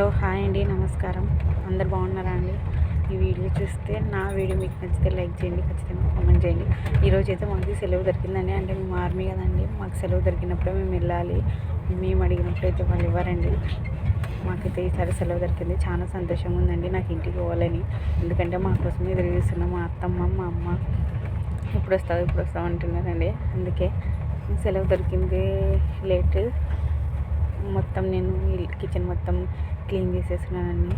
Hello, hi అండి, నమస్కారం. అందరు బాగున్నారా అండి? ఈ వీడియో చూస్తే నా వీడియో మీకు నచ్చితే లైక్ చేయండి, ఖచ్చితంగా కామెంట్ చేయండి. ఈరోజు అయితే మాకు సెలవు దొరికిందండి. అంటే మేము ఆర్మీ కదండి, మాకు సెలవు దొరికినప్పుడే మేము వెళ్ళాలి. మేము అడిగినప్పుడు అయితే వాళ్ళు ఇవ్వరండి. మాకైతే ఈసారి సెలవు దొరికింది, చాలా సంతోషంగా ఉందండి నాకు ఇంటికి పోవాలని. ఎందుకంటే మా కోసం ఎదురు చూస్తున్నాం. మా అత్తమ్మ, మా అమ్మ ఇప్పుడు వస్తావు అంటున్నారండి. అందుకే సెలవు దొరికింది లేట్. మొత్తం నేను కిచెన్ మొత్తం క్లీన్ చేసేసుకున్నానండి.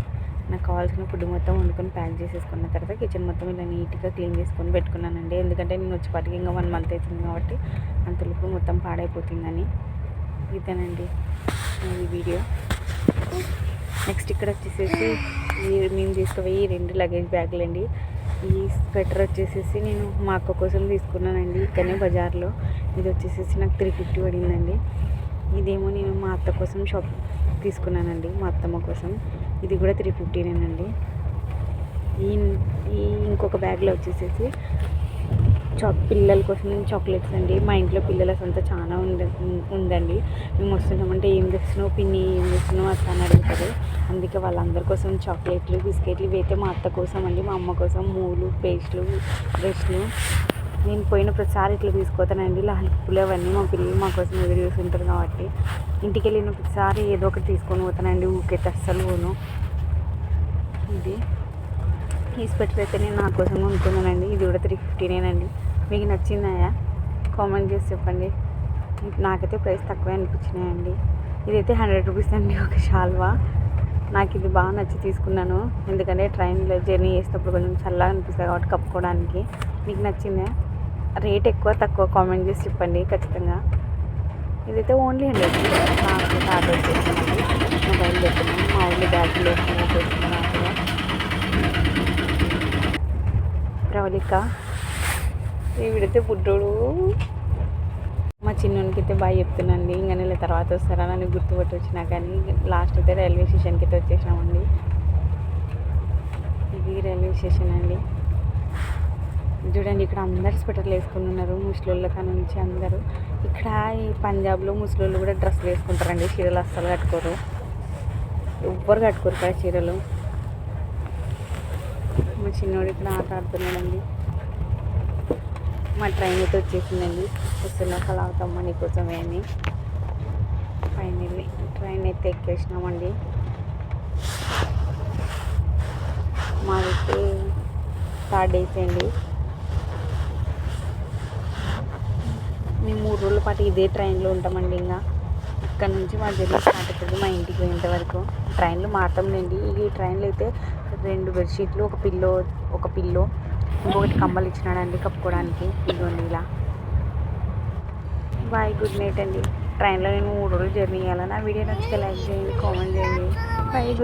నాకు కావాల్సిన ఫుడ్ మొత్తం వండుకొని ప్యాక్ చేసేసుకున్న తర్వాత కిచెన్ మొత్తం ఇలా నీట్గా క్లీన్ చేసుకొని పెట్టుకున్నానండి. ఎందుకంటే నేను వచ్చేపాటికి ఇంకా 1 మంత్ అవుతుంది కాబట్టి అంతలోపు మొత్తం పాడైపోతుందని. ఇదేనండి ఈ వీడియో. నెక్స్ట్ ఇక్కడ వచ్చేసేసి మేము తీసుకుపోయి 2 లగేజ్ బ్యాగులు అండి. ఈ స్వెటర్ వచ్చేసేసి నేను మా అక్క కోసం తీసుకున్నానండి, ఇక్కడనే బజార్లో. ఇది వచ్చేసేసి నాకు 350 పడిందండి. ఇదేమో నేను మా అత్త కోసం షాప్ తీసుకున్నానండి, మా అత్తమ్మ కోసం. ఇది కూడా 350నేనండి. ఈ ఇంకొక బ్యాగ్లో వచ్చేసేసి పిల్లల కోసం చాక్లెట్స్ అండి. మా ఇంట్లో పిల్లల సొంత చాలా ఉందండి. మేము వస్తున్నామంటే ఏం తెచ్చినావు పిన్ని, ఏం తెచ్చినావు అత్త అని అడుగుతారు. అందుకే వాళ్ళందరి కోసం చాక్లెట్లు, బిస్కెట్లు ఇవి అయితే మా అత్త కోసం అండి, మా అమ్మ కోసం మూలు, పేస్ట్లు, బ్రష్లు. నేను పోయిన ప్రతిసారి ఇట్లా తీసుకోతానండి. లాలిపులు అవన్నీ మా పిల్లలు మా కోసం ఎదురు చూస్తుంటారు కాబట్టి ఇంటికి వెళ్ళిన ప్రతిసారి ఏదో ఒకటి తీసుకొని పోతానండి. ఊరికైతే అస్సలు పోను. ఇది ఈ స్వెటర్ అయితే నేను నా కోసం కొనుక్కున్నానండి. ఇది కూడా 350నేనండి. మీకు నచ్చిందాయా కామెంట్ చేసి చెప్పండి. నాకైతే ప్రైస్ తక్కువే అనిపించినాయండి. ఇదైతే 100 రూపీస్ అండి ఒక షాల్వా. నాకు ఇది బాగా నచ్చి తీసుకున్నాను. ఎందుకంటే ట్రైన్లో జర్నీ చేసేటప్పుడు కొంచెం చల్లగా అనిపిస్తుంది కాబట్టి కప్పుకోవడానికి. మీకు నచ్చిందా? రేట్ ఎక్కువ తక్కువ కామెంట్ చేసి చెప్పండి ఖచ్చితంగా. ఇదైతే ఓన్లీ 100 రూపీస్. నాకు తాట వచ్చేసింది. మొబైల్ పెట్టుకున్నాను, మా ఊళ్ళో బ్యాగులు వేసుకున్నాను. ప్రవళిక వీడైతే బుడ్డోడు. మా చిన్నోనికి అయితే బాగా చెప్తున్నాండి. ఇంకా నెల తర్వాత వస్తారా నన్ను గుర్తుపట్టి వచ్చినా. కానీ లాస్ట్ అయితే రైల్వే స్టేషన్కి అయితే వచ్చేసినామండి. ఇది రైల్వే స్టేషన్ అండి. చూడండి, ఇక్కడ అందరు స్వెటర్లు వేసుకుని ఉన్నారు, ముసలోళ్ళ నుంచి అందరూ. ఇక్కడ ఈ పంజాబ్లో ముసలోళ్ళు కూడా డ్రెస్సులు వేసుకుంటారండి, చీరలు అస్సలు కట్టుకోరు. ఎవ్వరు కట్టుకోరు ఇక్కడ చీరలు. మా చిన్నోడు ఇక్కడ ఆట ఆడుతున్నాడండి. మా ట్రైన్ అయితే వచ్చేసిందండి. వస్తున్నా కలావుతాం నీకోసమే అని. ఫైనల్లీ ట్రైన్ అయితే ఎక్కేసినామండి. మాదైతే 3rd AC అండి. మేము 3 రోజుల పాటు ఇదే ట్రైన్లో ఉంటామండి. ఇంకా ఇక్కడ నుంచి మా జర్నీ స్టార్ట్ అవుతుంది మా ఇంటికి పోయేంత వరకు. ట్రైన్లు మారుతాంలేండి. ఈ ట్రైన్లో అయితే 2 బెడ్షీట్లు, ఒక పిల్లో, ఇంకొకటి కంబలు ఇచ్చినాడండి కప్పుకోవడానికి. ఇదిగోండి ఇలా. బాయ్, గుడ్ నైట్ అండి. ట్రైన్లో నేను 3 రోజులు జర్నీ చేయాలని. నా వీడియో నచ్చితే లైక్ చేయండి, కామెంట్ చేయండి. బాయ్.